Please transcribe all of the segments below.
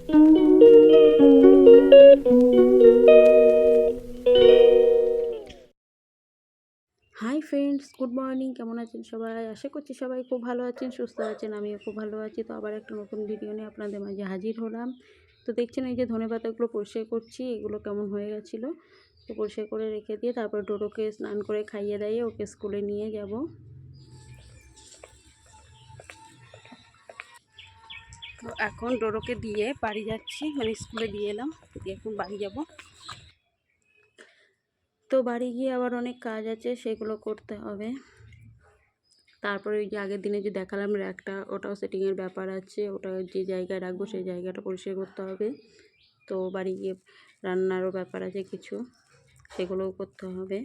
Hi friends, good morning. কেমন আছেন সবাই? আশা করছি সবাই খুব ভালো আছেন, সুস্থ আছেন। আমিও খুব ভালো আছি। তো আবার একটা নতুন ভিডিও নিয়ে আপনাদের মাঝে হাজির হলাম। তো দেখছেন এই যে ধনেপাতাগুলো পরিষ্কার করছি, এগুলো কেমন হয়ে গেছিলো। তো পরিষ্কার করে রেখে দিয়ে তারপর ডোডোকে স্নান করে খাইয়ে দাইয়ে ওকে স্কুলে নিয়ে যাব। তো এখন ডোডোকে দিয়ে বাড়ি যাচ্ছি, মানে স্কুলে দিয়ে এলাম, দিয়ে এখন বাড়ি যাব। তো বাড়ি গিয়ে আবার অনেক কাজ আছে, সেগুলো করতে হবে। তারপরে ওই যে আগের দিনে যে দেখালাম র্যাকটা, ওটাও সেটিংয়ের ব্যাপার আছে। ওটা যে জায়গায় রাখবো সেই জায়গাটা পরিষ্কার করতে হবে। তো বাড়ি গিয়ে রান্নারও ব্যাপার আছে কিছু, সেগুলোও করতে হবে।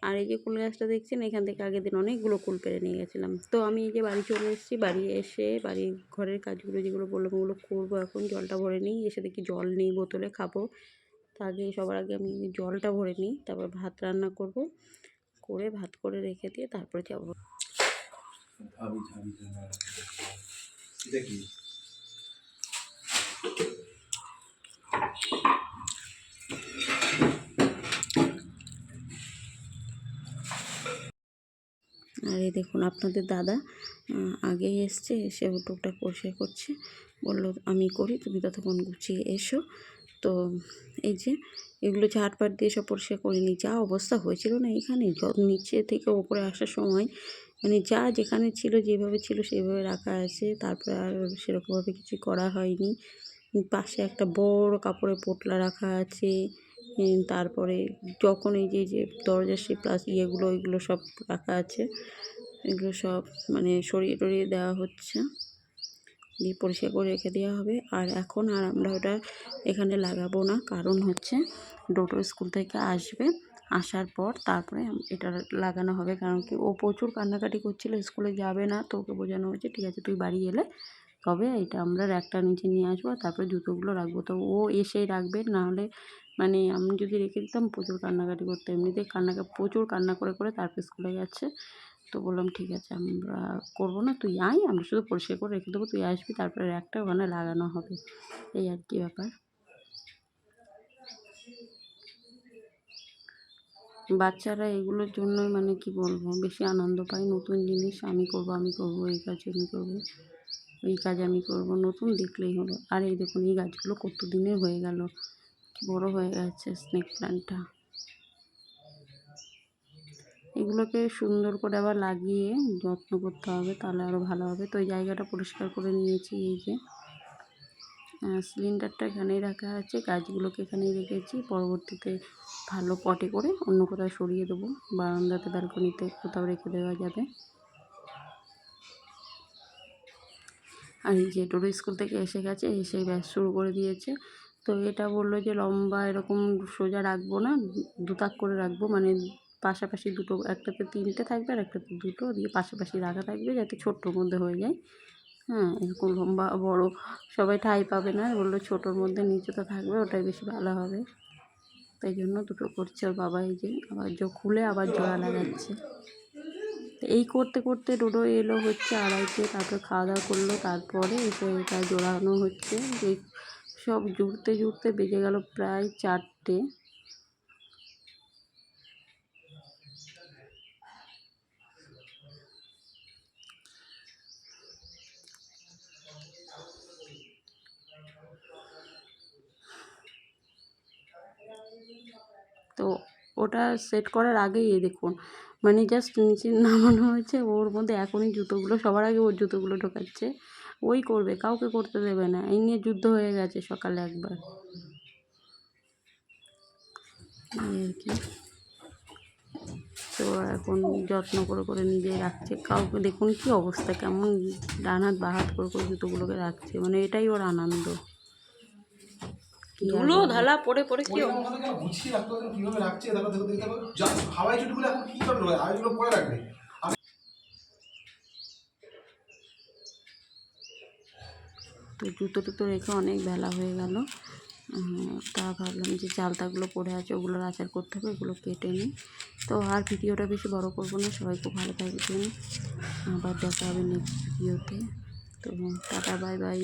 আর এই যে কুল গাছটা দেখছেন, এখান থেকে আগের দিন অনেকগুলো কুল পেড়ে নিয়ে গেছিলাম। তো আমি এই যে বাড়ি চলে এসেছি। বাড়ি এসে বাড়ির ঘরের কাজগুলো যেগুলো বললাম ওগুলো করবো। এখন জলটা ভরে নিই, এসে দেখি জল নেই বোতলে, খাবো। তো আগে সবার আগে আমি জলটা ভরে নিই, তারপর ভাত রান্না করব, করে ভাত করে রেখে দিয়ে তারপরে যাবো। আর এই দেখুন আপনাদের দাদা আগেই এসছে, এসে টুকটাক পরিষ্কার করছে। বললো আমি করি, তুমি ততক্ষণ গুছিয়ে এসো। তো এই যে এগুলো ঝাড়পাট দিয়ে সব পরিষ্কার করে নিই। যা অবস্থা হয়েছিল না এখানে, নিচে থেকে ওপরে আসার সময়, মানে যা যেখানে ছিল যেভাবে ছিল সেইভাবে রাখা আছে। তারপরে আর সেরকমভাবে কিছু করা হয়নি। পাশে একটা বড় কাপড়ের পোটলা রাখা আছে। তারপরে যখন এই যে দরজার সেই প্লাস ইয়েগুলো, এগুলো সব রাখা আছে। এগুলো সব মানে সরিয়ে টরিয়ে দেওয়া হচ্ছে, দিয়ে পরিষ্কার করে রেখে দেওয়া হবে। আর এখন আর আমরা ওটা এখানে লাগাবো না, কারণ হচ্ছে ডোডো স্কুল থেকে আসবে, আসার পর তারপরে এটা লাগানো হবে। কারণ কি, ও প্রচুর কান্নাকাটি করছিল, স্কুলে যাবে না। তো ওকে বোঝানো হয়েছে ঠিক আছে তুই বাড়ি এলে তবে এটা আমরা র্যাকটা নিচে নিয়ে আসবো, তারপরে জুতোগুলো রাখবো। তো ও এসেই রাখবে, নাহলে মানে আমি যদি রেখে দিতাম প্রচুর কান্নাকাটি করতো। এমনিতেই প্রচুর কান্না করে করে তারপর স্কুলে গেছে। তো বললাম ঠিক আছে আমরা করবো না, তুই আয়, আমরা শুধু পরিষ্কার করে রেখে দেবো, তুই আসবি, তারপরে র্যাকটা ওখানে লাগানো হবে। এই আর কি ব্যাপার। বাচ্চারা এগুলোর জন্যই মানে কি বলবো, বেশি আনন্দ পায়। নতুন জিনিস আমি করব, এই কাজ আমি করব, এই কাজ আমি করব, নতুন দেখলেই হলো। আর এই দেখুন এই গাছগুলো কত দিনের হয়ে গেল, বড় হয়ে গেছে স্নেক প্ল্যান্টটা। এগুলোকে সুন্দর করে আবার লাগিয়ে যত্ন করতে হবে, তাহলে আরও ভালো হবে। তো এই জায়গাটা পরিষ্কার করে নিয়েছি। এই যে সিলিন্ডারটা এখানেই রাখা আছে, গাছগুলোকে এখানেই রেখেছি। পরবর্তীতে ভালো পটে করে অন্য কোথাও সরিয়ে দেবো, বারান্দাতে ব্যালকনিতে কোথাও রেখে দেওয়া যাবে। আর এই যে ডোডো স্কুল থেকে এসে গেছে, এসে ব্যাস শুরু করে দিয়েছে। তো এটা বললো যে লম্বা এরকম সোজা রাখবো না, দুতাক করে রাখবো, মানে পাশাপাশি দুটো, একটাতে তিনটে থাকবে আর একটাতে দুটো, দিয়ে পাশাপাশি রাখা থাকবে যাতে ছোট্টোর মধ্যে হয়ে যায়। হ্যাঁ, এরকম লম্বা বড় সবাই ঠাঁই পাবে না। বললো ছোটোর মধ্যে নিচেটা থাকবে, ওটাই বেশি ভালো হবে। তাই জন্য দুটো করছে ওর বাবা। এই যে আবার খুলে আবার জোড়া লাগাচ্ছে। তো এই করতে করতে ডোডো এলো হচ্ছে 2:30, তারপর খাওয়া দাওয়া করলো, তারপরে এসে এটা জোড়ানো হচ্ছে। এই সব জুড়তে জুড়তে বেজে গেল প্রায় 4টে। তো ওটা সেট করার আগেই এই দেখুন, মানে জাস্ট নিচে নামানো হয়েছে, ওর মধ্যে এখনই জুতোগুলো, সবার আগে ওর জুতোগুলো ঢোকাচ্ছে। ওই করবে, কাউকে করতে দেবে না। এই নিয়ে যুদ্ধ হয়ে গেছে সকালে একবার, এই আর কি। তো এখন যত্ন করে করে নিজেই রাখছে। কাউকে দেখুন কি অবস্থা, কেমন ডান হাত বা হাত করে করে জুতোগুলোকে রাখছে, মানে এটাই ওর আনন্দ। ধুলো ধালা পড়ে পড়ে কি গুছিয়ে রাখতে হবে, কিভাবে রাখছে দেখো দেখো দেখো, হাওয়াই চুটগুলো এখন কি করে রয়ে আইগুলো পড়ে রাখবে। তো জুতো টুতো রেখে অনেক বেলা হয়ে গেল। তা ভাবলাম যে চালতাগুলো পড়ে আছে, ওগুলোর আচার করতে হবে, ওগুলো কেটে নিই। তো আর ভিডিওটা বেশি বড় করবো না, সবাই খুব ভালো থাকবেন, আবার দেখা হবে নেক্সট ভিডিওতে। তো টাটা, বাই বাই।